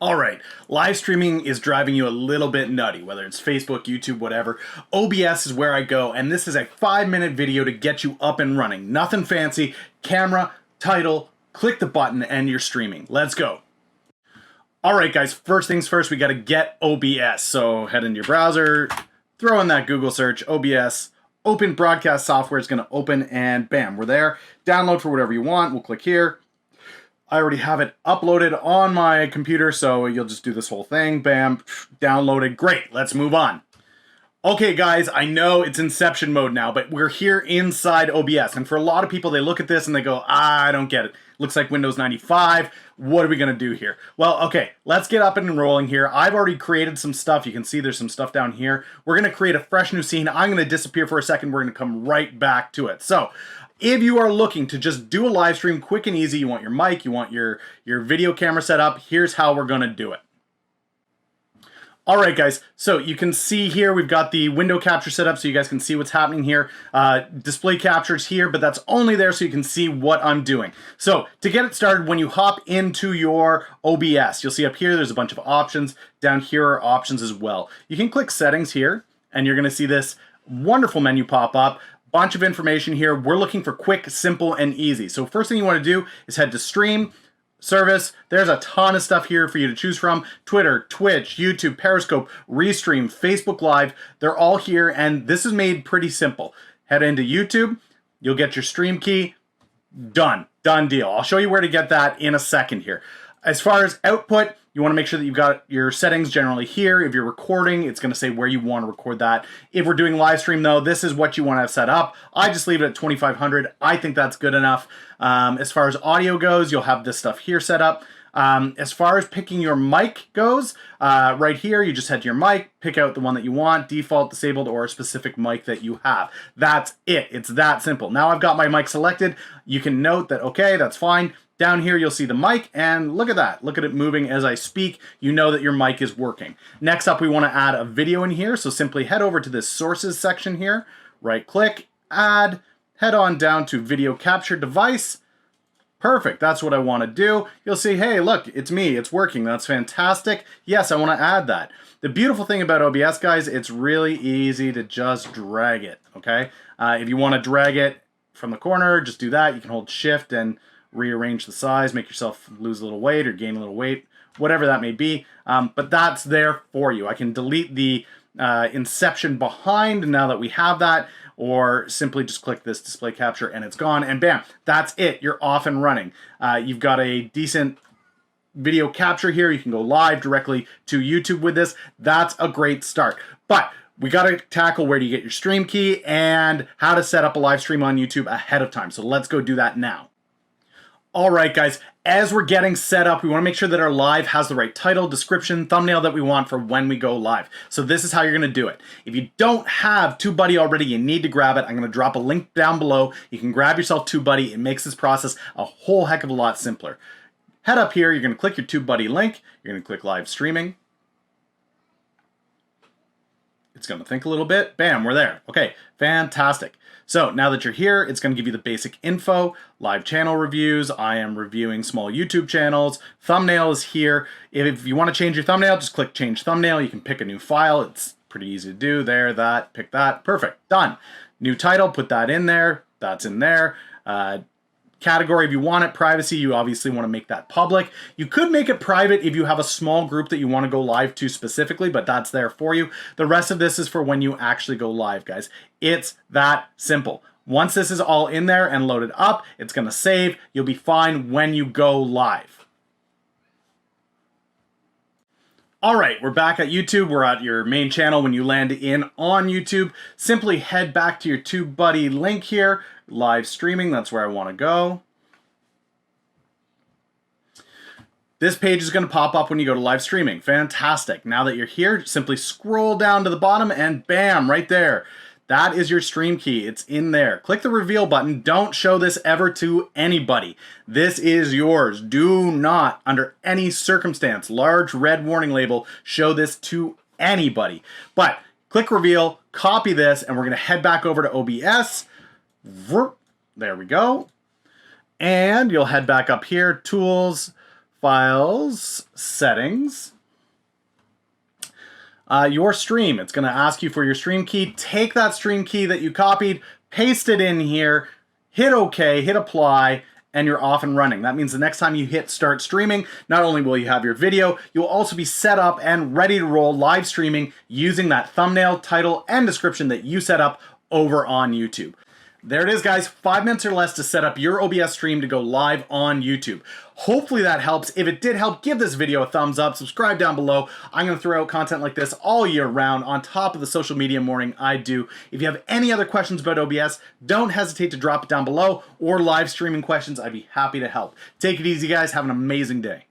All right, live streaming is driving you a little bit nutty, whether it's Facebook, YouTube, whatever. OBS is where I go, and this is a 5-minute video to get you up and running. Nothing fancy, camera, title, click the button, and you're streaming. Let's go. All right, guys, first things first, we got to get OBS. So head into your browser, throw in that Google search, OBS, open broadcast software is going to open, and bam, we're there. Download for whatever you want. We'll click here. I already have it uploaded on my computer, so you'll just do this whole thing. Bam, downloaded. Great, let's move on. Okay, guys, I know it's Inception mode now, but we're here inside OBS. And for a lot of people, they look at this and they go, I don't get it. Looks like Windows 95. What are we going to do here? Well, okay, let's get up and rolling here. I've already created some stuff. You can see there's some stuff down here. We're going to create a fresh new scene. I'm going to disappear for a second. We're going to come right back to it. So if you are looking to just do a live stream quick and easy, you want your mic, you want your video camera set up, here's how we're going to do it. All right, guys, so you can see here we've got the window capture set up so you guys can see what's happening here. Display captures here, but that's only there so you can see what I'm doing. So to get it started, when you hop into your OBS, you'll see up here there's a bunch of options. Down here are options as well. You can click settings here, and you're going to see this wonderful menu pop up. Bunch of information here. We're looking for quick, simple, and easy. So first thing you want to do is head to stream, service. There's a ton of stuff here for you to choose from. Twitter, Twitch, YouTube, Periscope, Restream, Facebook Live. They're all here, and this is made pretty simple. Head into YouTube. You'll get your stream key. Done. Done deal. I'll show you where to get that in a second here. As far as output, you want to make sure that you've got your settings generally here. If you're recording, it's going to say where you want to record that. If we're doing live stream, though, this is what you want to have set up. I just leave it at 2500. I think that's good enough. As far as audio goes, you'll have this stuff here set up. As far as picking your mic goes, right here, you just head to your mic, pick out the one that you want, default, disabled, or a specific mic that you have. That's it. It's that simple. Now I've got my mic selected. You can note that, okay, that's fine. Down here, you'll see the mic, and look at that. Look at it moving as I speak. You know that your mic is working. Next up, we want to add a video in here, so simply head over to this sources section here, right-click, add, head on down to video capture device. Perfect, that's what I want to do. You'll see, hey, look, it's me, it's working, that's fantastic. Yes, I want to add that. The beautiful thing about OBS, guys, it's really easy to just drag it, okay? If you want to drag it from the corner, just do that. You can hold shift and rearrange the size, make yourself lose a little weight or gain a little weight, whatever that may be. But that's there for you. I can delete the Inception behind now that we have that, or simply just click this display capture and it's gone, and bam, that's it. You're off and running. You've got a decent video capture here. You can go live directly to YouTube with this. That's a great start. But we got to tackle where do you get your stream key and how to set up a live stream on YouTube ahead of time. So let's go do that now. All right, guys, as we're getting set up, we want to make sure that our live has the right title, description, thumbnail that we want for when we go live. So this is how you're going to do it. If you don't have TubeBuddy already, you need to grab it. I'm going to drop a link down below. You can grab yourself TubeBuddy. It makes this process a whole heck of a lot simpler. Head up here. You're going to click your TubeBuddy link. You're going to click live streaming. It's going to think a little bit. Bam, we're there. Okay, fantastic. So now that you're here, it's going to give you the basic info, live channel reviews. I am reviewing small YouTube channels. Thumbnail is here. If you want to change your thumbnail, just click change thumbnail. You can pick a new file. It's pretty easy to do. There, that, pick that. Perfect, done. New title, put that in there. That's in there. Category, if you want it, privacy, you obviously want to make that public. You could make it private if you have a small group that you want to go live to specifically, but that's there for you. The rest of this is for when you actually go live, guys. It's that simple. Once this is all in there and loaded up, it's going to save. You'll be fine when you go live. All right, we're back at YouTube. We're at your main channel. When you land in on YouTube, simply head back to your TubeBuddy link here. Live streaming, that's where I want to go. This page is going to pop up when you go to live streaming. Fantastic. Now that you're here, simply scroll down to the bottom and bam, right there. That is your stream key. It's in there. Click the reveal button. Don't show this ever to anybody. This is yours. Do not, under any circumstance, large red warning label, show this to anybody. But click reveal, copy this, and we're going to head back over to OBS. There we go. And you'll head back up here, tools, Files, Settings, your stream. It's going to ask you for your stream key. Take that stream key that you copied, paste it in here, hit OK, hit apply, and you're off and running. That means the next time you hit start streaming, not only will you have your video, you'll also be set up and ready to roll live streaming using that thumbnail, title, and description that you set up over on YouTube. There it is, guys. 5 minutes or less to set up your OBS stream to go live on YouTube. Hopefully that helps. If it did help, give this video a thumbs up, subscribe down below. I'm going to throw out content like this all year round on top of the social media morning I do. If you have any other questions about OBS, don't hesitate to drop it down below, or live streaming questions. I'd be happy to help. Take it easy, guys. Have an amazing day.